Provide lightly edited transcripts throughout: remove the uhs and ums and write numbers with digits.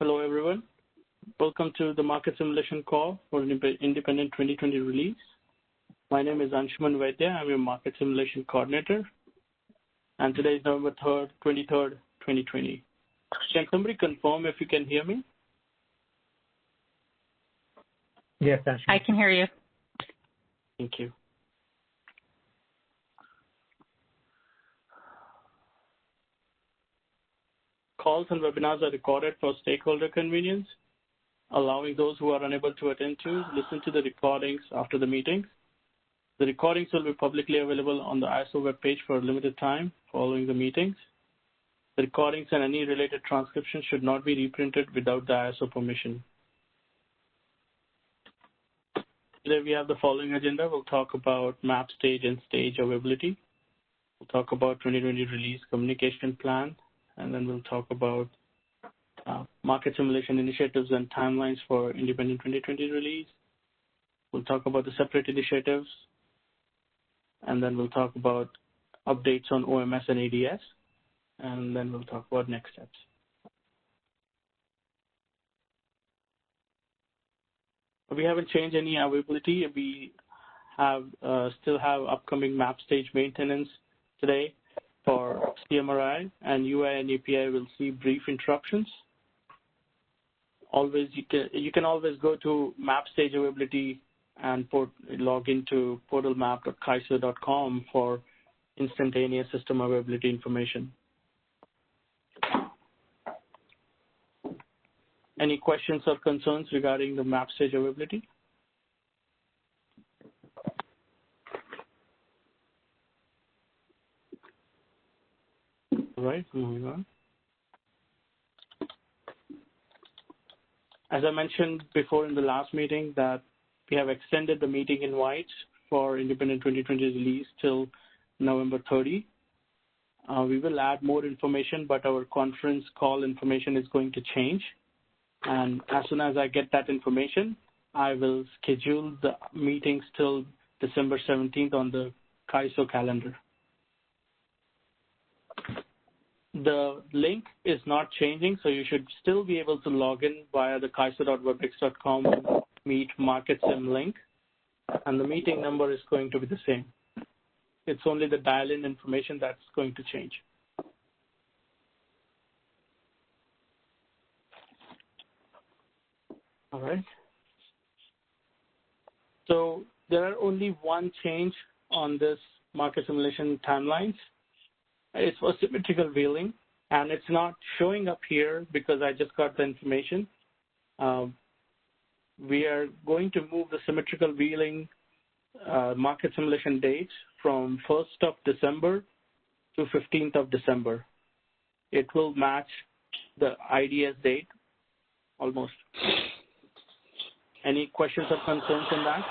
Hello, everyone. Welcome to the market simulation call for Independent 2020 release. My name is Anshuman Vaidya. I'm your market simulation coordinator. And today is November 23rd, 2020. Can somebody confirm if you can hear me? Yes, Anshuman. I can hear you. Thank you. Calls and webinars are recorded for stakeholder convenience, allowing those who are unable to attend to listen to the recordings after the meetings. The recordings will be publicly available on the ISO webpage for a limited time following the meetings. The recordings and any related transcriptions should not be reprinted without the ISO permission. Today we have the following agenda. We'll talk about map stage and stage availability. We'll talk about 2020 release communication plan, and then we'll talk about market simulation initiatives and timelines for Independent 2020 release. We'll talk about the separate initiatives, and then we'll talk about updates on OMS and ADS, and then we'll talk about next steps. We haven't changed any availability. We have still have upcoming map stage maintenance today for CMRI, and UI and API will see brief interruptions. Always, you can always go to map stage availability and log into portalmap.kaiser.com for instantaneous system availability information. Any questions or concerns regarding the map stage availability? All right, moving on. As I mentioned before in the last meeting, that we have extended the meeting invites for Independent 2020 release till November 30. We will add more information, but our conference call information is going to change. And as soon as I get that information, I will schedule the meetings till December 17th on the KAISO calendar. The link is not changing, so you should still be able to log in via the kaiser.webex.com meet market sim link, and the meeting number is going to be the same. It's only the dial-in information that's going to change. All right. So there are only one change on this market simulation timelines. It's for symmetrical wheeling, and it's not showing up here because I just got the information. We are going to move the symmetrical wheeling market simulation dates from 1st of December to 15th of December. It will match the IDS date almost. Any questions or concerns on that?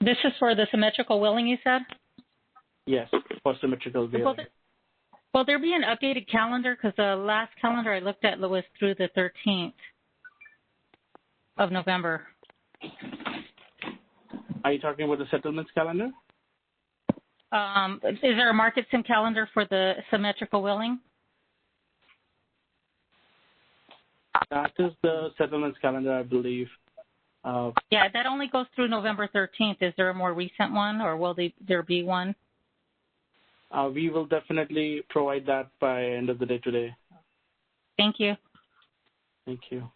This is for the symmetrical wheeling, you said? Yes, for symmetrical wheeling. Will there be an updated calendar? Because the last calendar I looked at was through the 13th of November. Are you talking about the settlements calendar? Is there a market sim calendar for the symmetrical wheeling? That is the settlements calendar, I believe. Yeah, that only goes through November 13th. Is there a more recent one, or will there be one? We will definitely provide that by end of the day today. Thank you. Thank you.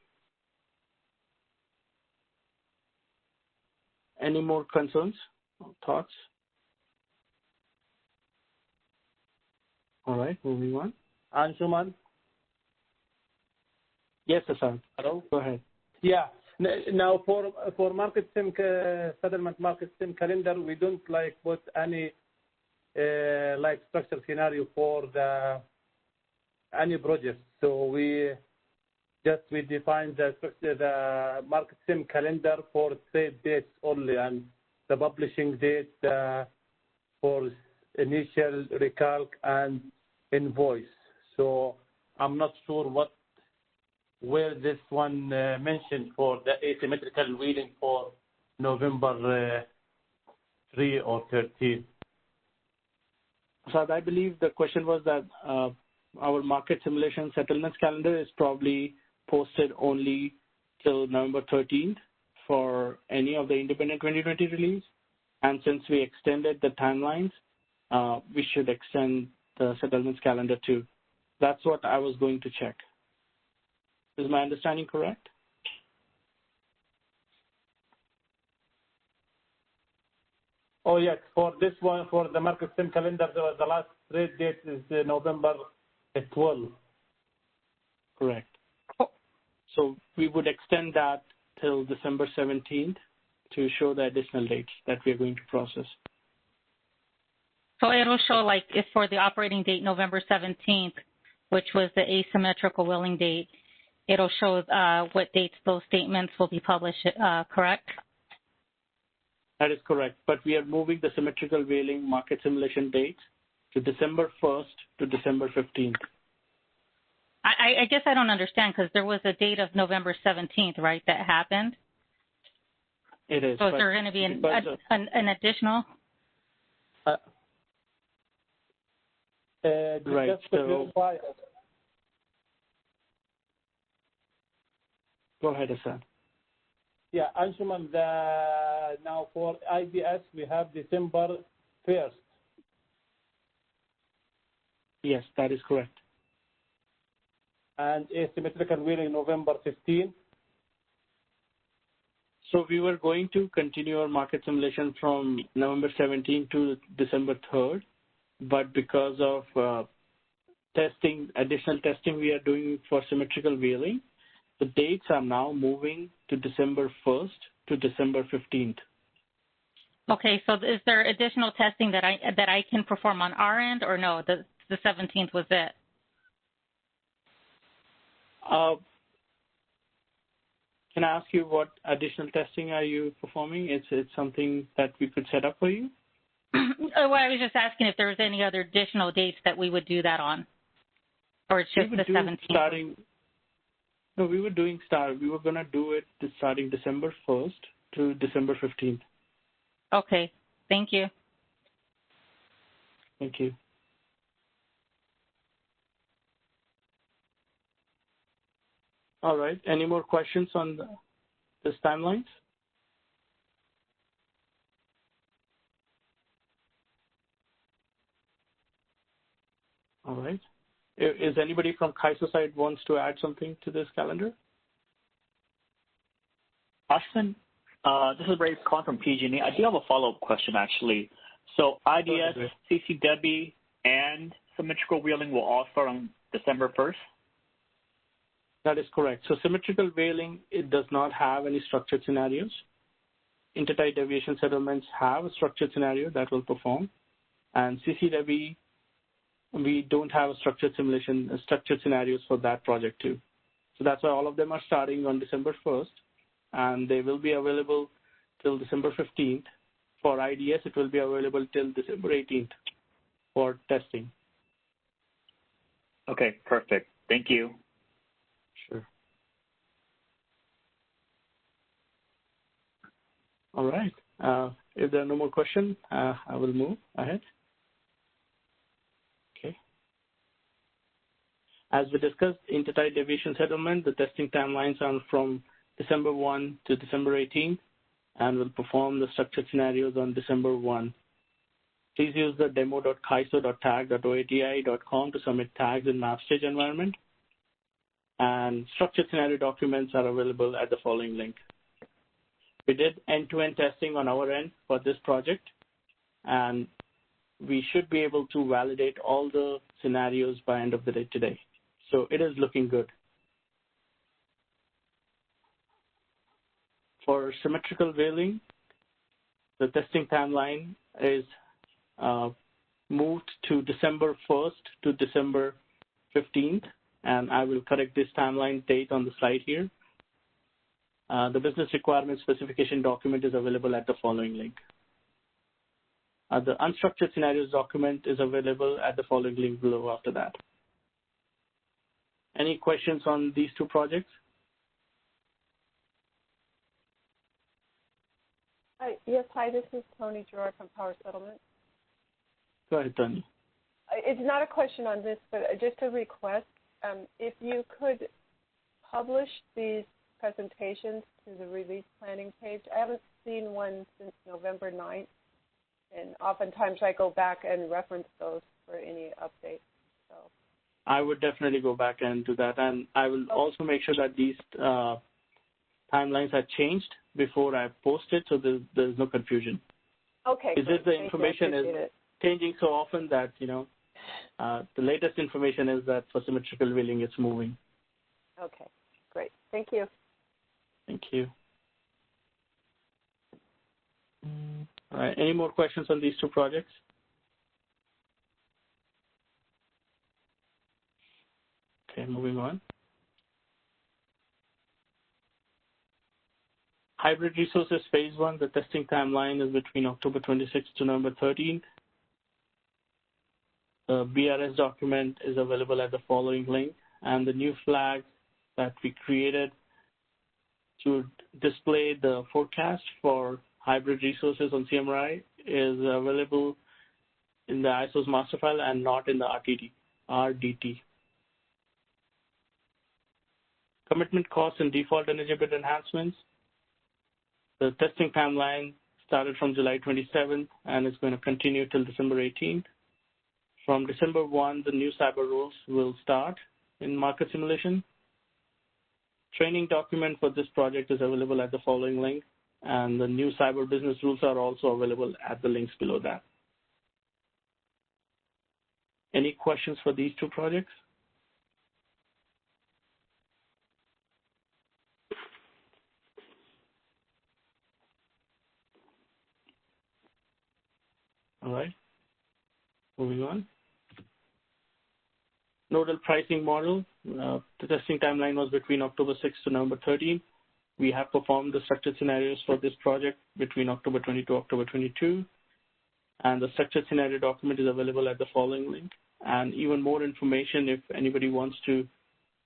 Any more concerns or thoughts? All right, moving on. Anshuman? Yes, Hassan. Hello? Go ahead. Yeah. Now for market sim settlement market sim calendar, we don't put any structure scenario for any project. So we define the market sim calendar for trade dates only, and the publishing date for initial recalc and invoice. So I'm not sure where this one mentioned for the asymmetrical wheeling for November 3 or 13. So I believe the question was that our market simulation settlements calendar is probably posted only till November 13th for any of the independent 2020 release. And since we extended the timelines, we should extend the settlements calendar too. That's what I was going to check. Is my understanding correct? Oh, yes. For this one, for the market sim calendar, the last trade date is November 12. Correct. So we would extend that till December 17th to show the additional dates that we are going to process. So it'll show like if for the operating date November 17th, which was the asymmetrical willing date, it'll show what dates those statements will be published, correct? That is correct, but we are moving the symmetrical whaling market simulation dates to December 1st to December 15th. I guess I don't understand because there was a date of November 17th, right, that happened? It is. So is there going to be an additional? Right. Just to clarify. Go ahead, Hassan. Yeah, Anshuman, now for IDS, we have December 1st. Yes, that is correct. And asymmetrical whaling November 15th. So we were going to continue our market simulation from November 17th to December 3rd, but because of additional testing we are doing for symmetrical whaling, the dates are now moving to December 1st to December 15th. Okay, so is there additional testing that I can perform on our end, or no? The 17th was it. Can I ask you what additional testing are you performing? It's something that we could set up for you? Well, I was just asking if there was any other additional dates that we would do that on, or it's just the 17th. We were going to do it starting December 1st to December 15th. Okay, thank you. Thank you. All right. Any more questions on this timelines? All right. Is anybody from KAISO side wants to add something to this calendar? Ashton, this is Ray calling from PG&E. I do have a follow-up question, actually. So IDS, CCW, and symmetrical whaling will all start on December 1st? That is correct. So symmetrical whaling, it does not have any structured scenarios. Intertide deviation settlements have a structured scenario that will perform. And CCW, we don't have a structured scenarios for that project too. So that's why all of them are starting on December 1st, and they will be available till December 15th. For IDS, it will be available till December 18th for testing. Okay, perfect. Thank you. Sure. All right. If there are no more questions, I will move ahead. Okay. As we discussed, intertide deviation settlement, the testing timelines are from December 1 to December 18th, and will perform the structured scenarios on December 1. Please use the demo.kaiso.tag.oati.com to submit tags in MapStage environment. And structured scenario documents are available at the following link. We did end-to-end testing on our end for this project, and we should be able to validate all the scenarios by end of the day today. So it is looking good. For symmetrical whaling, the testing timeline is moved to December 1st to December 15th, and I will correct this timeline date on the slide here. The business requirement specification document is available at the following link. The unstructured scenarios document is available at the following link below after that. Any questions on these two projects? Yes, hi, this is Tony Gerard from Power Settlement. Go ahead, Tony. it's not a question on this, but just a request. If you could publish these presentations to the release planning page. I haven't seen one since November 9th, and oftentimes I go back and reference those for any updates. So I would definitely go back and do that, and I will also make sure that these timelines are changed before I post it, so there's no confusion. Okay. Is it the information is changing so often that the latest information is that for symmetrical wheeling it's moving. Okay, great. Thank you. Thank you. All right. Any more questions on these two projects? Okay, moving on. Hybrid resources phase 1, the testing timeline is between October 26th to November 13th. The BRS document is available at the following link, and the new flag that we created to display the forecast for hybrid resources on CMRI is available in the ISO's master file and not in the RDT. Commitment costs and default energy bit enhancements. The testing timeline started from July 27th and is going to continue till December 18th. From December 1, the new cyber rules will start in market simulation. Training document for this project is available at the following link, and the new cyber business rules are also available at the links below that. Any questions for these two projects? All right, moving on. Nodal pricing model. The testing timeline was between October 6th to November 13th. We have performed the structured scenarios for this project between October 20 to October 22. And the structured scenario document is available at the following link. And even more information, if anybody wants to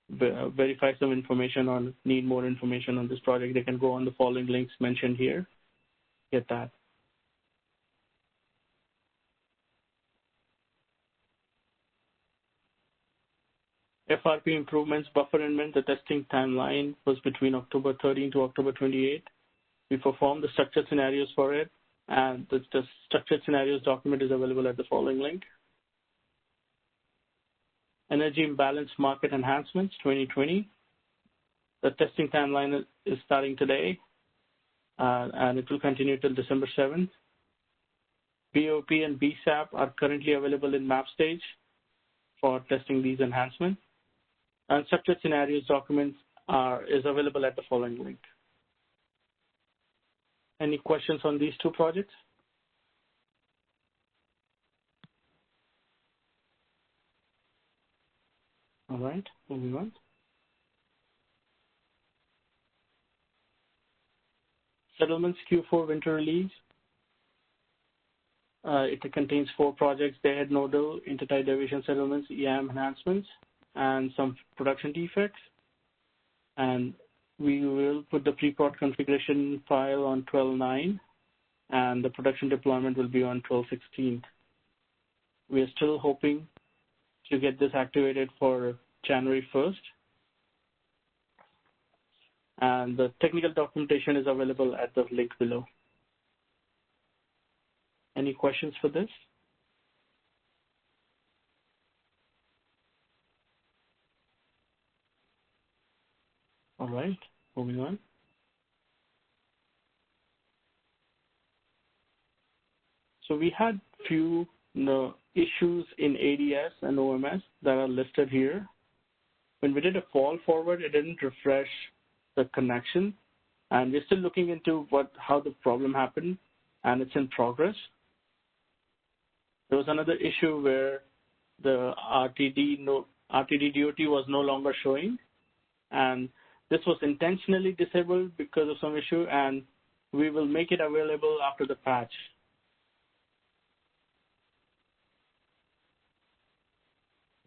verify some information or need more information on this project, they can go on the following links mentioned here, get that. FRP improvements, buffer amendment, the testing timeline was between October 13 to October 28. We performed the structured scenarios for it, and the structured scenarios document is available at the following link. Energy imbalance market enhancements 2020. The testing timeline is starting today, and it will continue till December 7th. BOP and BSAP are currently available in map stage for testing these enhancements. And structured scenarios documents is available at the following link. Any questions on these two projects? All right, moving on. Settlements Q4 winter release. It contains 4 projects: day-ahead nodal, intertide deviation settlements, EIM enhancements, and some production defects. And we will put the pre-prod configuration file on 12/9, and the production deployment will be on 12/16. We are still hoping to get this activated for January 1st. And the technical documentation is available at the link below. Any questions for this? All right, moving on. So we had few issues in ADS and OMS that are listed here. When we did a fall forward, it didn't refresh the connection, and we're still looking into how the problem happened, and it's in progress. There was another issue where the RTD DOT was no longer showing, and this was intentionally disabled because of some issue, and we will make it available after the patch.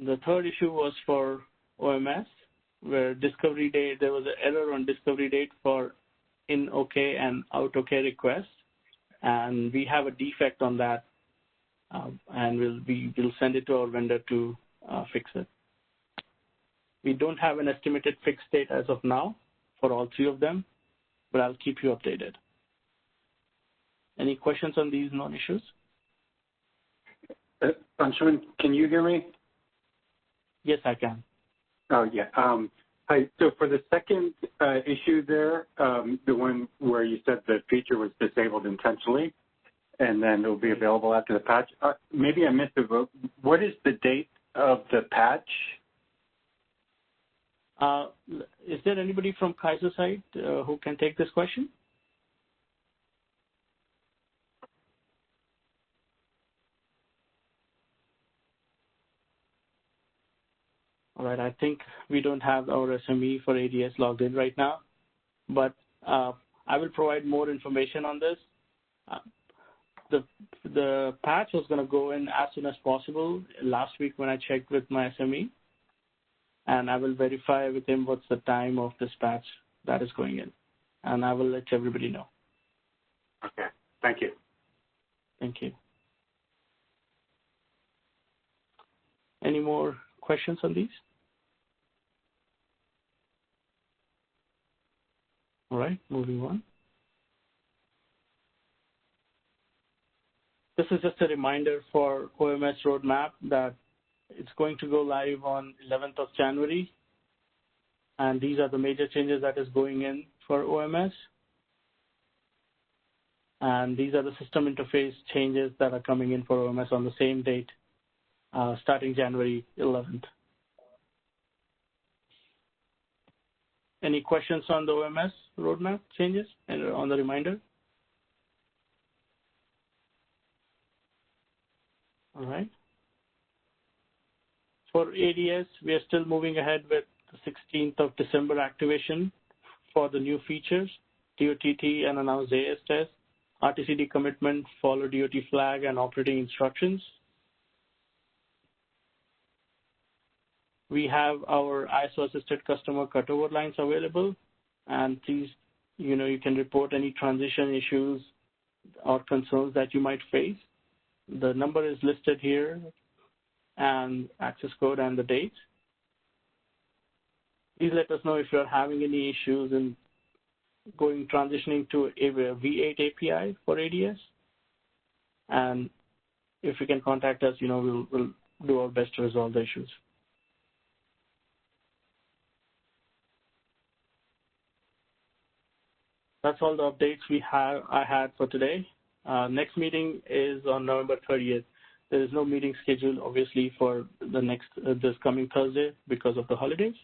The third issue was for OMS, where discovery date, there was an error on discovery date for in OK and out OK requests, and we have a defect on that and we'll send it to our vendor to fix it. We don't have an estimated fixed date as of now for all three of them, but I'll keep you updated. Any questions on these known issues? Anshuman, can you hear me? Yes, I can. Oh, yeah. Hi. So for the second issue there, the one where you said the feature was disabled intentionally, and then it will be available after the patch, maybe I missed it, but what is the date of the patch? Is there anybody from Kaiser side who can take this question? All right, I think we don't have our SME for ADS logged in right now, but I will provide more information on this. The patch was going to go in as soon as possible last week when I checked with my SME, and I will verify with him what's the time of this patch that is going in, and I will let everybody know. Okay, thank you. Thank you. Any more questions on these? All right, moving on. This is just a reminder for OMS Roadmap that it's going to go live on 11th of January. And these are the major changes that is going in for OMS. And these are the system interface changes that are coming in for OMS on the same date, starting January 11th. Any questions on the OMS roadmap changes and on the reminder? All right. For ADS, we are still moving ahead with the 16th of December activation for the new features, DOTT and announced AS test, RTCD commitment, follow DOT flag and operating instructions. We have our ISO-assisted customer cutover lines available, and please, you can report any transition issues or concerns that you might face. The number is listed here, and access code and the date. Please let us know if you're having any issues in transitioning to a V8 API for ADS. And if you can contact us, we'll do our best to resolve the issues. That's all the updates I had for today. Next meeting is on November 30th. There is no meeting scheduled, obviously, for this coming Thursday because of the holidays.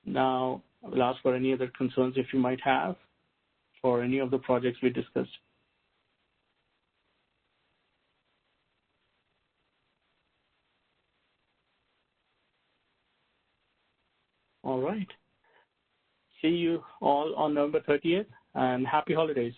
Now, I will ask for any other concerns if you might have for any of the projects we discussed. All right. See you all on November 30th, and happy holidays.